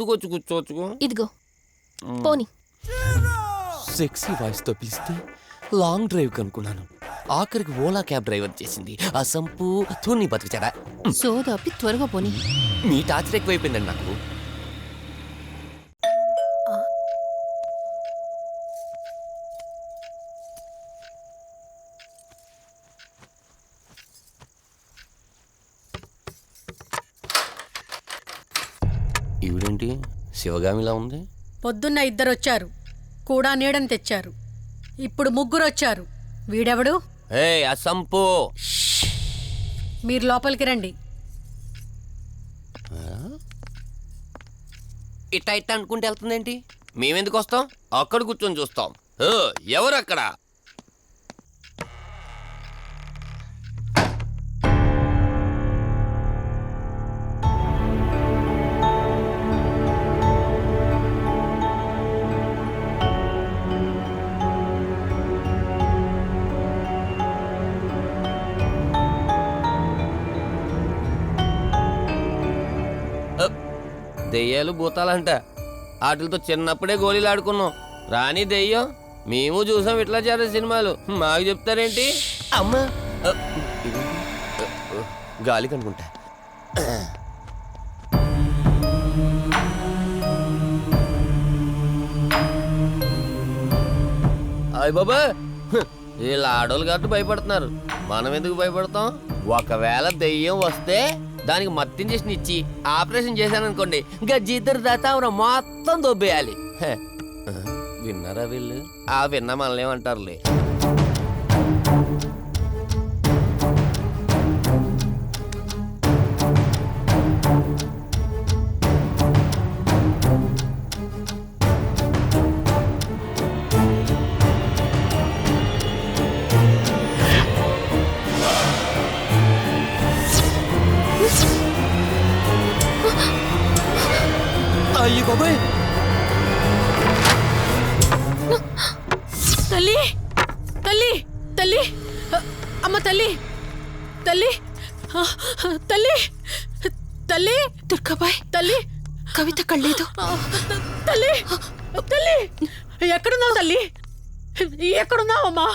ముందుకు వచ్చి కూర్చోవచ్చు. ఇదిగో పోనీ. సెక్సీ వాయిస్ తో పిలిస్తే లాంగ్ డ్రైవ్ కనుక్కున్నాను. ఆఖరికి ఓలా క్యాబ్ డ్రైవర్ చేసింది ఆ సంపు తూని బతికిచాడా. సోదాపి త్వరగా పోనీ. మీ టార్చర్ ఎక్కువైపోయిందండి నాకు. ఈవిడేంటి శివగామిలా ఉంది? పొద్దున్న 2 వచ్చారు, కూడా నీడని తెచ్చారు. ఇప్పుడు 3 వచ్చారు. వీడెవడు? ఏ అసంపు, మీరు లోపలికి రండి. ఇట్ట ఇట్ట అనుకుంటే వెళ్తుందేంటి? మేమెందుకు వస్తాం? అక్కడ కూర్చొని చూస్తాం. ఎవరు అక్కడ? దెయ్యాలు భూతాలంట. వాటితో చిన్నప్పుడే గోళీలు ఆడుకున్నాం. రాని దెయ్యం మేము చూసాం ఇట్లా చేరే సినిమాలు. మాకు చెప్తారేంటి? అమ్మా గాలి కనుకుంటా. అయ్య బాబా, వీళ్ళ ఆడోళ్ళు కాబట్టి భయపడుతున్నారు. మనం ఎందుకు భయపడతాం? ఒకవేళ దెయ్యం వస్తే దానికి మత్తు ఇంజెక్షన్ ఇచ్చి ఆపరేషన్ చేశాననుకోండి, ఇంకా జీతరు దాతావరం మొత్తం దొబ్బేయాలి. విన్నారా వీళ్ళు? ఆ విన్నా మనల్ని ఏమంటారులే. అయ్యి బాబాయ్, తల్లి తల్లి తల్లి, అమ్మ తల్లి తల్లి తల్లి తల్లి, దుర్గాబాయ్, తల్లి కవిత కళ్ళేదు. తల్లి తల్లి, ఎక్కడున్నావు తల్లి? ఎక్కడున్నావమ్మా?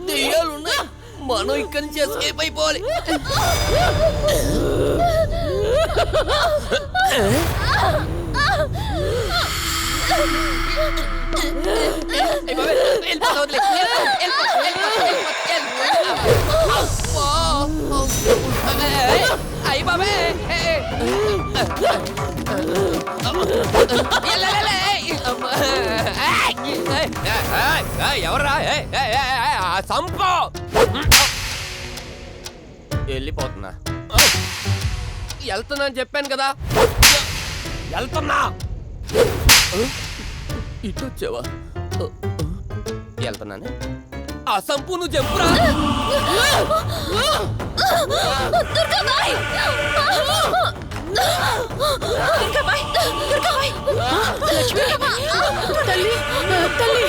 దెయ్యాలున్నాయి, మనం ఇక్కడి నుంచి ఎస్కేప్ అయిపోవాలి. ఎవర్రా? సంపో వెళ్ళిపోతున్నా. వెళ్తున్నా అని చెప్పాను కదా, వెళ్తున్నా. ఇటు వచ్చావా? వెళ్తున్నాను. ఆ సంపు నువ్వు చెప్పురా. తల్లి తల్లి,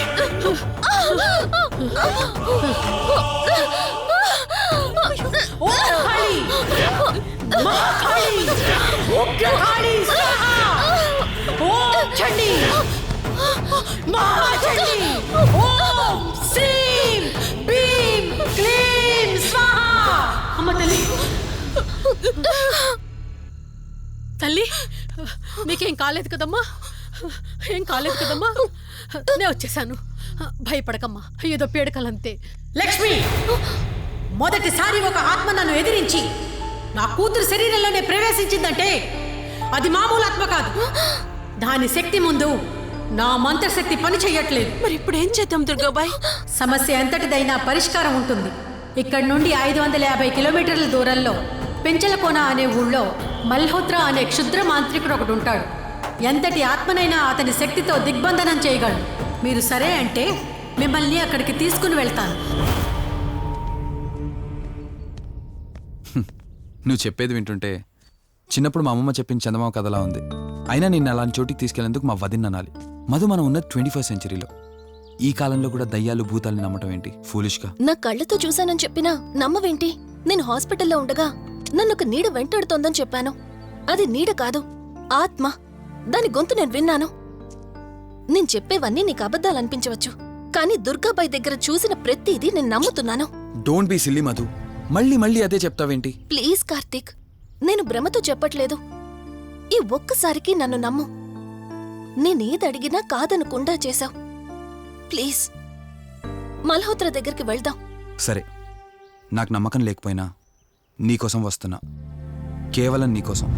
ఓ కాళీ, మా కాళీ, ఉగ్ర కాళీ స్వాహా, ఓం చండీ, మహా చండీ, ఓం శ్రీం భీం క్లీం స్వాహా. అమ్మ తల్లి తల్లి, నీకేం కాలేదు కదమ్మా? ఏం కాలేదు కదమ్మా? నేను వచ్చేసాను, భయపడకమ్మా. ఏదో పీడకలంతే. లక్ష్మి, మొదటిసారి ఒక ఆత్మ నన్ను ఎదిరించి నా కూతురు శరీరంలోనే ప్రవేశించిందంటే అది మామూలు ఆత్మ కాదు. దాని శక్తి ముందు నా మంత్రశక్తి పని చెయ్యట్లేదు. మరి ఇప్పుడు ఏం చేద్దాం దుర్గాబాయ్? సమస్య ఎంతటిదైనా పరిష్కారం ఉంటుంది. ఇక్కడి నుండి 550 కిలోమీటర్ల దూరంలో పెంచలకోన అనే ఊళ్ళో మల్హోత్రా అనే క్షుద్ర మాంత్రికుడు ఒకడు ఉంటాడు. ఎంతటి ఆత్మనైనా అతని శక్తితో దిగ్బంధనం చేయగలడు. మీరు సరే అంటే మిమ్మల్ని అక్కడికి తీసుకుని వెళ్తాను. నువ్వు చెప్పేది వింటుంటే చిన్నప్పుడు మా అమ్మమ్మ చెప్పిన చందమామ కథలా ఉంది. అయినా నిన్ను అలాంటి చోటికి తీసుకెళ్లేందుకు మా వదిన అనాలి. మధు, మనం ఉన్నది 21st సెంచరీలో. ఈ కాలంలో కూడా దయ్యాలు భూతాల్ని నమ్మటం ఏంటి? ఫూలిష్గా. నా కళ్ళతో చూశానని చెప్పినా నమ్మవేంటి? నేను హాస్పిటల్లో ఉండగా నన్ను ఒక నీడ వెంటాడుతోందని చెప్పాను. అది నీడ కాదు, ఆత్మ. దాని గొంతు నేను విన్నాను. నేను చెప్పేవన్నీ నీకు అబద్ధాలనిపించవచ్చు, కానీ దుర్గాబాయ్ దగ్గర చూసిన ప్రతిదీ నేను నమ్ముతున్నాను. Don't be silly Madhu. మళ్ళీ మళ్ళీ అదే చెప్తావేంటి? ప్లీజ్ కార్తీక్, నేను భ్రమతో చెప్పట్లేదు. ఈ ఒక్కసారికి నన్ను నమ్ము. నేనేదడిగినా కాదనకుండా చేశావు. ప్లీజ్, మల్హోత్రా దగ్గరికి వెళ్దాం. సరే, నాకు నమ్మకం లేకపోయినా నీకోసం వస్తున్నా. కేవలం నీకోసం.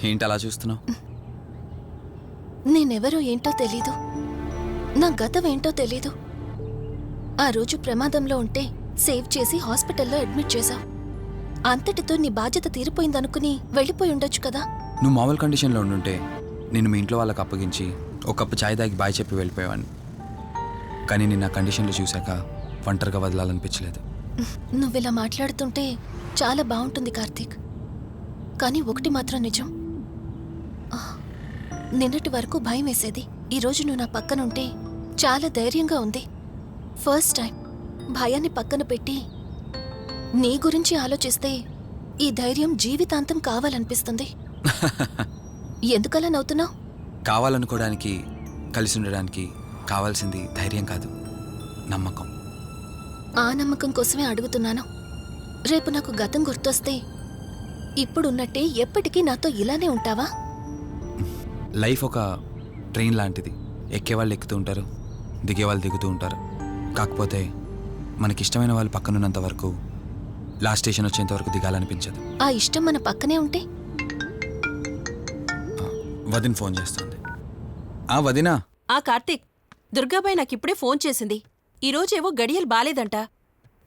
ఏంటి అలా చూస్తున్నావు? నేనెవరో ఏంటో తెలీదు, నా గతం ఏంటో తెలీదు. ఆ రోజు ప్రమాదంలో ఉంటే సేవ్ చేసి హాస్పిటల్లో అడ్మిట్ చేశావు. అంతటితో నీ బాధ్యత తీరిపోయిందనుకుని వెళ్ళిపోయి ఉండొచ్చు కదా. నువ్వు మామూలు కండిషన్లో ఉండుంటే నేను మీ ఇంట్లో వాళ్ళకి అప్పగించి ఒక కప్పు ఛాయ్ తాగి బాయ్ చెప్పి వెళ్ళిపోయేవాడిని. కానీ నేను నా కండిషన్లో చూశాక ఒంటరిగా వదలాలనిపించలేదు. నువ్విలా మాట్లాడుతుంటే చాలా బాగుంటుంది కార్తీక్, కానీ ఒకటి మాత్రం నిజం. నిన్నటి వరకు భయం వేసేది. ఈరోజు నువ్వు నా పక్కనుంటే చాలా ధైర్యంగా ఉంది. ఫస్ట్ టైం భయాన్ని పక్కన పెట్టి నీ గురించి ఆలోచిస్తే ఈ ధైర్యం జీవితాంతం కావాలనిపిస్తుంది. ఎందుకలా నవ్వుతున్నావు? కావాలనుకోవడానికి, కలిసి ఉండడానికి కావాల్సింది ధైర్యం కాదు, నమ్మకం. ఆ నమ్మకం కోసమే అడుగుతున్నాను. రేపు నాకు గతం గుర్తొస్తే ఇప్పుడున్నట్టే ఎప్పటికీ నాతో ఇలానే ఉంటావా? లైఫ్ ఒక ట్రైన్ లాంటిది. ఎక్కేవాళ్ళు ఎక్కుతూ ఉంటారు, దిగేవాళ్ళు దిగుతూ ఉంటారు. కాకపోతే మనకిష్టమైన వాళ్ళు పక్కనున్నంత వరకు లాస్ట్ స్టేషన్ వచ్చేంత వరకు దిగాలనిపించదు. ఆ ఇష్టం మన పక్కనే ఉంటే? వదిన ఫోన్ చేస్తుంది. వదినా. కార్తీక్, దుర్గాబాయ్ నాకిప్పుడే ఫోన్ చేసింది. ఈరోజేవో గడియలు బాలేదంట.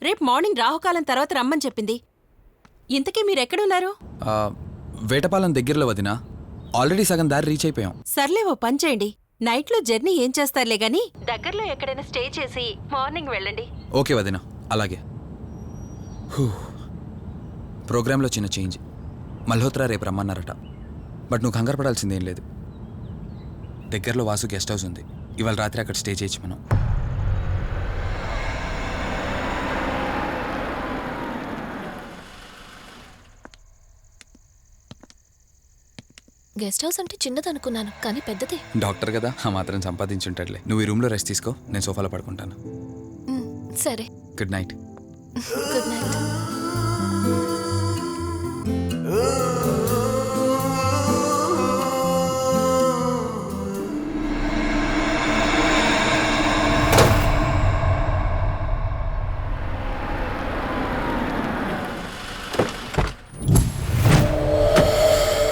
రేపు మార్నింగ్ రాహుకాలం తర్వాత రమ్మని చెప్పింది. ఇంతకీ మీరెక్కడున్నారు? వేటపాలెం దగ్గరలో వదినా. ఆల్రెడీ సగం దారి రీచ్ అయిపోయాం. సర్లే, ఓ పని చేయండి. నైట్లో జర్నీ ఏం చేస్తారులే గాని దగ్గరలో ఎక్కడైనా స్టే చేసి మార్నింగ్ వెళ్ళండి. ఓకే వదినా, అలాగే. ప్రోగ్రాంలో చిన్న చేంజ్. మల్హోత్రా రేపు రమ్మన్నారట. బట్ నువ్వు కంగారు పడాల్సిందేం లేదు. దగ్గరలో వాసు గెస్ట్ హౌస్ ఉంది. ఇవాళ రాత్రి అక్కడ స్టే చేయొచ్చు మనం. గెస్ట్ హౌస్ అంటే చిన్నదనుకున్నాను, కానీ పెద్దదే. డాక్టర్ కదా, ఆ మాత్రం సంపాదించుంటాడులే. నువ్వు ఈ రూమ్లో రెస్ట్ తీసుకో, నేను సోఫాలో పడుకుంటాను. సరే, గుడ్ నైట్. Good night.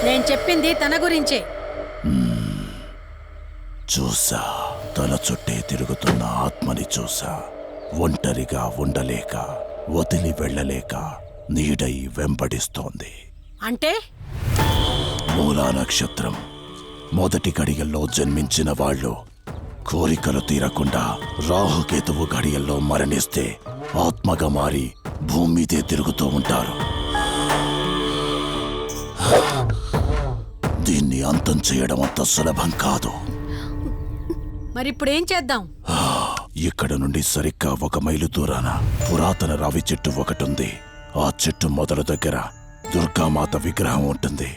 నేను చెప్పింది తన గురించే. చూసా, తల చుట్టే తిరుగుతున్న ఆత్మని చూసా. ఒంటరిగా ఉండలేక, వదిలి వెళ్ళలేక నీడై వెంబడిస్తోంది. అంటే మూలా నక్షత్రం మొదటి గడియల్లో జన్మించిన వాళ్ళు కోరికలు తీరకుండా రాహుకేతువు గడియల్లో మరణిస్తే ఆత్మగా మారి భూమి మీదే తిరుగుతూ ఉంటారు. దీన్ని అంతం చేయడం అంత సులభం కాదు. మరిప్పుడేం చేద్దాం? ఇక్కడ నుండి సరిగ్గా 1 మైలు దూరాన పురాతన రావి చెట్టు ఒకటుంది. ఆ చెట్టు మొదల దగ్గర దుర్గామాత విగ్రహం ఉంటుంది.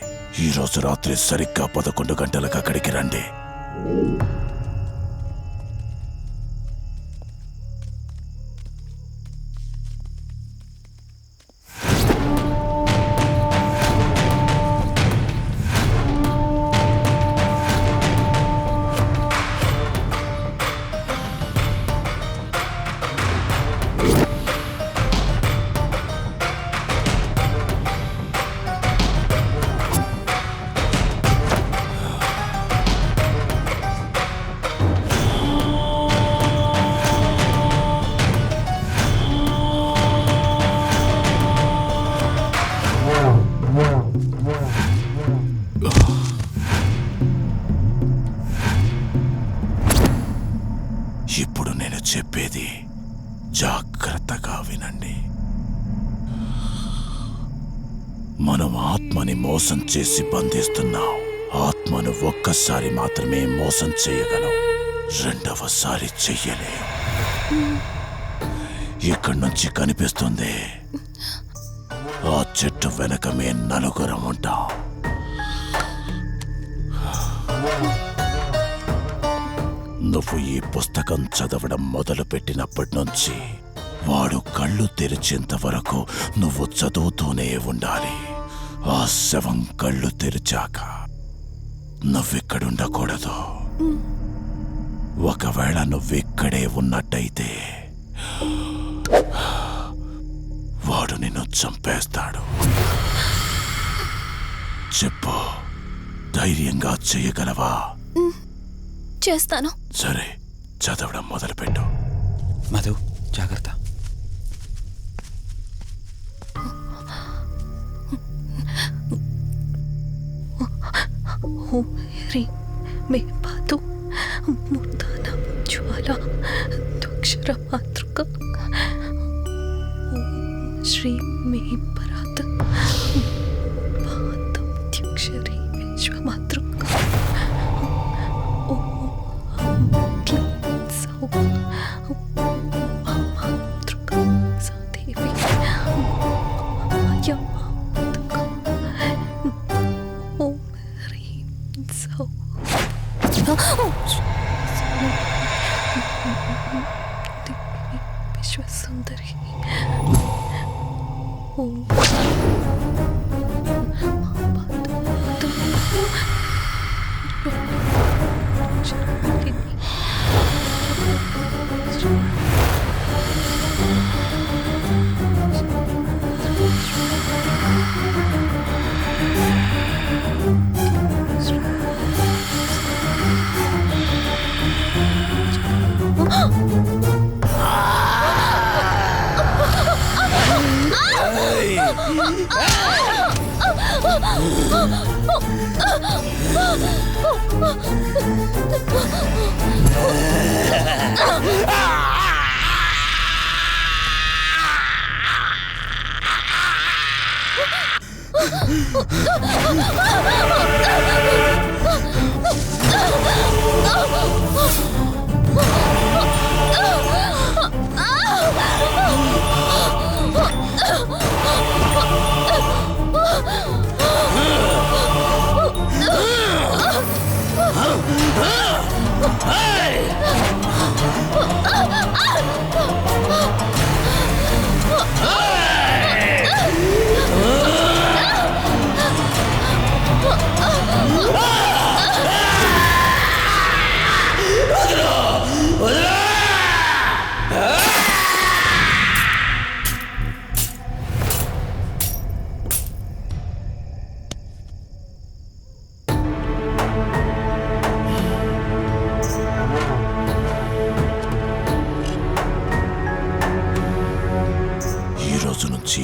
ఈ రోజు రాత్రి సరిగ్గా 11 గంటలకు అక్కడికి రండి. ఇప్పుడు నేను చెప్పేది జాగ్రత్తగా వినండి. మనం ఆత్మని మోసం చేసి బంధిస్తున్నాం. ఆత్మను ఒక్కసారి మాత్రమే మోసం చేయగలం, రెండవసారి చెయ్యలేం. ఇక్కడి నుంచి కనిపిస్తుంది, ఆ చెట్టు వెనకమే నలుగురం ఉంటాం. నువ్వు ఈ పుస్తకం చదవడం మొదలుపెట్టినప్పటి నుంచి వాడు కళ్ళు తెరిచేంత వరకు నువ్వు చదువుతూనే ఉండాలి. ఆ శవం కళ్ళు తెరిచాక నువ్విక్కడుండకూడదు. ఒకవేళ నువ్విక్కడే ఉన్నట్టయితే వాడు నిన్ను చంపేస్తాడు. చెప్పు, ధైర్యంగా చేయగలవా? చేస్తాను. సరే, చదవడం మొదలుపెట్టు. మధు, జాగ్రత్త. ఓం హ్రీం మే పాతు మూర్ధన జ్వాల దుక్షర మాతృక. ఓం శ్రీం మే పరాత పాతం త్యక్షరీ విశ్వమాతృక. ఓం క్లీం సౌ మాతృక సాదేవి అయం మాతృక. ఓం హ్రీం సౌ విశ్వసుందరి. ఓం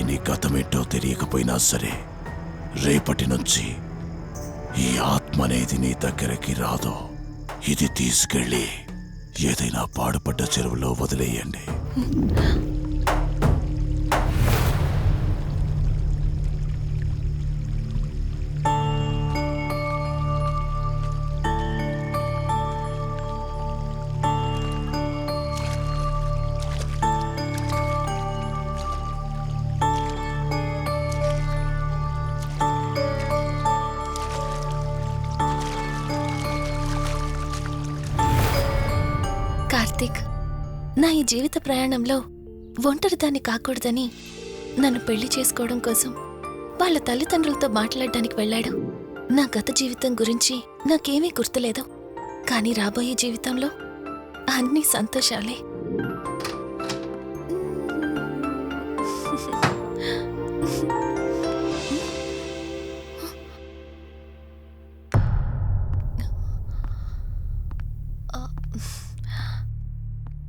నీ గతమేంటో తెలియకపోయినా సరే, రేపటి నుంచి ఈ ఆత్మ అనేది నీ దగ్గరికి రాదు. ఇది తీసుకెళ్ళి ఏదైనా పాడుపడ్డ చెరువులో వదిలేయండి. కార్తీక్, నా ఈ జీవిత ప్రయాణంలో ఒంటరిదాన్ని కాకూడదని నన్ను పెళ్లి చేసుకోవడం కోసం వాళ్ళ తల్లిదండ్రులతో మాట్లాడడానికి వెళ్ళాడు. నా గత జీవితం గురించి నాకేమీ గుర్తులేదు, కానీ రాబోయే జీవితంలో అన్ని సంతోషాలే.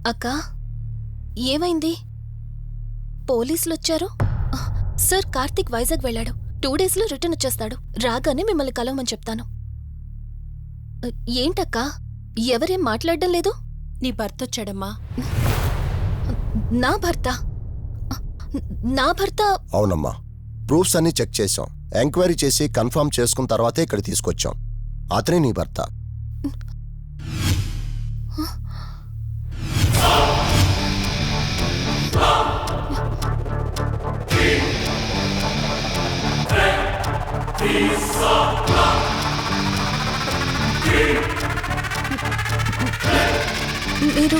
అక్కా, ఏమైంది? పోలీసులొచ్చారు. సార్, కార్తీక్ వైజాగ్ వెళ్ళాడు. 2 డేస్లో రిటర్న్ వచ్చేస్తాడు. రాగానే మిమ్మల్ని కలవమని చెప్తాను. ఏంటక్కా, ఎవరేం మాట్లాడడం లేదు? నీ భర్త వచ్చాడమ్మా. నా భర్త? నా భర్త? అవునమ్మా, ప్రూఫ్స్ అన్ని చెక్ చేశాం. ఎంక్వైరీ చేసి కన్ఫర్మ్ చేసుకున్న తర్వాతే ఇక్కడ తీసుకొచ్చాం. అతనే నీ భర్త. మీరు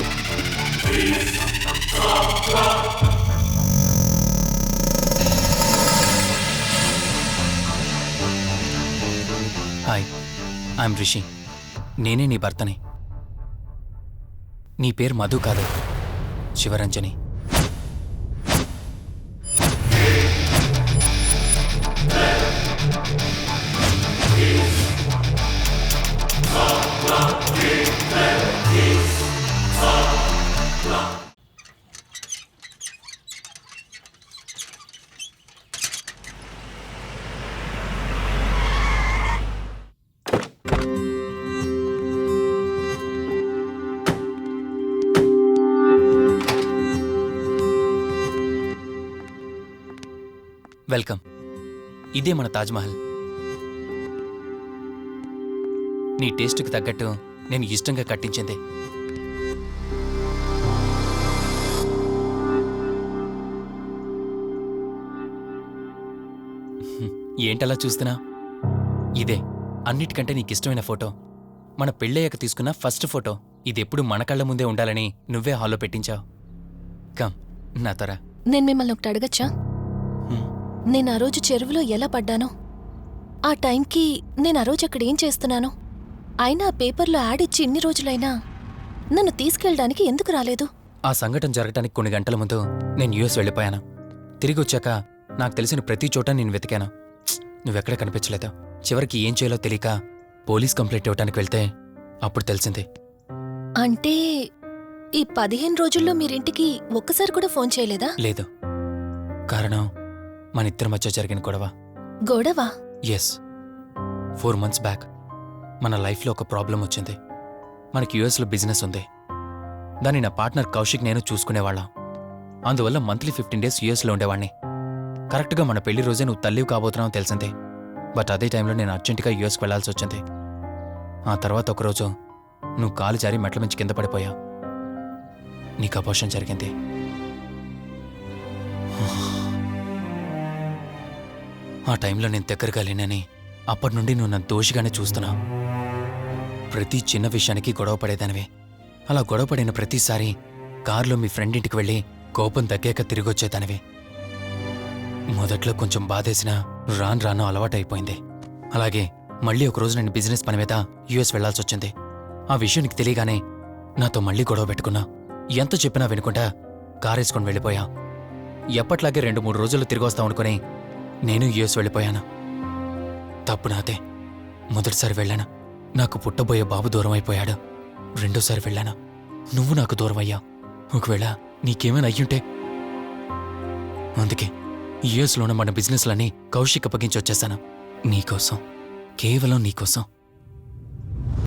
హాయ్, ఐఎమ్ రిషి. నేనే నీ భర్తని. నీ పేరు మధు కాదు, శివరంజని. వెల్కమ్. ఇదే మన తాజ్మహల్. నీ టేస్ట్కి తగ్గట్టు నేను ఇష్టంగా కట్టించింది. ఏంటలా చూస్తున్నా? ఇదే అన్నిటికంటే నీకిష్టమైన ఫోటో. మన పెళ్ళయ్యాక తీసుకున్న ఫస్ట్ ఫోటో. ఇదెప్పుడు మన కళ్ళ ముందే ఉండాలని నువ్వే హాల్లో పెట్టించావు. కమ్ నా తర. నేను మిమ్మల్ని ఒకటి అడగచ్చా? నేను ఆ రోజు చెరువులో ఎలా పడ్డానో, ఆ టైంకి నేను ఆ రోజు అక్కడ ఏం చేస్తున్నాను, అయినా ఆ పేపర్లో యాడ్ ఇచ్చి ఇన్ని రోజులైనా నన్ను తీసుకెళ్ళడానికి ఎందుకు రాలేదు? ఆ సంఘటన జరగటానికి కొన్ని గంటల ముందు నేను యుఎస్ వెళ్ళిపోయాను. తిరిగి వచ్చాక నాకు తెలిసిన ప్రతి చోట నేను వెతికాను. నువ్వెక్కడ కనిపించలేదు. చివరికి ఏం చేయాలో తెలియక పోలీస్ కంప్లైంట్ ఇవ్వడానికి వెళ్తే అప్పుడు తెలిసింది. అంటే ఈ 15 రోజుల్లో మీరింటికి ఒక్కసారి కూడా ఫోన్ చేయలేదా? లేదు. కారణం మన ఇద్దరి మధ్య జరిగిన గొడవ. గొడవ? ఎస్. 4 months బ్యాక్ మన లైఫ్లో ఒక ప్రాబ్లం వచ్చింది. మనకి యుఎస్లో బిజినెస్ ఉంది. దాన్ని నా పార్ట్నర్ కౌశిక్ నేను చూసుకునేవాళ్ళం. అందువల్ల మంత్లీ 15 days యుఎస్లో ఉండేవాణ్ణి. కరెక్ట్గా మన పెళ్లి రోజే నువ్వు తల్లివి కాబోతున్నావు తెలిసింది. బట్ అదే టైంలో నేను అర్జెంటుగా యుఎస్కి వెళ్లాల్సి వచ్చింది. ఆ తర్వాత ఒకరోజు నువ్వు కాలు జారి మెట్ల మించి కింద పడిపోయావు. నీకు అబార్షన్ జరిగింది. ఆ టైంలో నేను దగ్గరగా లేనని అప్పటి నుండి నువ్వు నన్ను దోషిగానే చూస్తున్నావు. ప్రతి చిన్న విషయానికి గొడవ పడేదానివి. అలా గొడవ పడిన ప్రతిసారి కారులో మీ ఫ్రెండ్ ఇంటికి వెళ్ళి కోపం తగ్గాక తిరిగొచ్చేదానివి. మొదట్లో కొంచెం బాధేసినా రాను అలవాటైపోయింది. అలాగే మళ్ళీ ఒకరోజు నేను బిజినెస్ పని మీద యుఎస్ వెళ్లాల్సి వచ్చింది. ఆ విషయం నీకు తెలియగానే నాతో మళ్ళీ గొడవ పెట్టుకున్నా. ఎంత చెప్పినా వినుకుంటా కారేసుకొని వెళ్ళిపోయా. ఎప్పట్లాగే 2-3 రోజుల్లో తిరిగొస్తాం అనుకుని నేను యుఎస్ వెళ్ళిపోయాను. తప్పు నాదే. మొదటిసారి వెళ్ళాను, నాకు పుట్టబోయే బాబు దూరం అయిపోయాడు. రెండోసారి వెళ్ళాను, నువ్వు నాకు దూరం అయ్యా. ఒకవేళ నీకేమైనా అయ్యుంటే. అందుకే యుఎస్లోనే మన బిజినెస్లన్నీ కౌశిక్ అప్పగించి వచ్చేసాను. నీకోసం, కేవలం నీకోసం.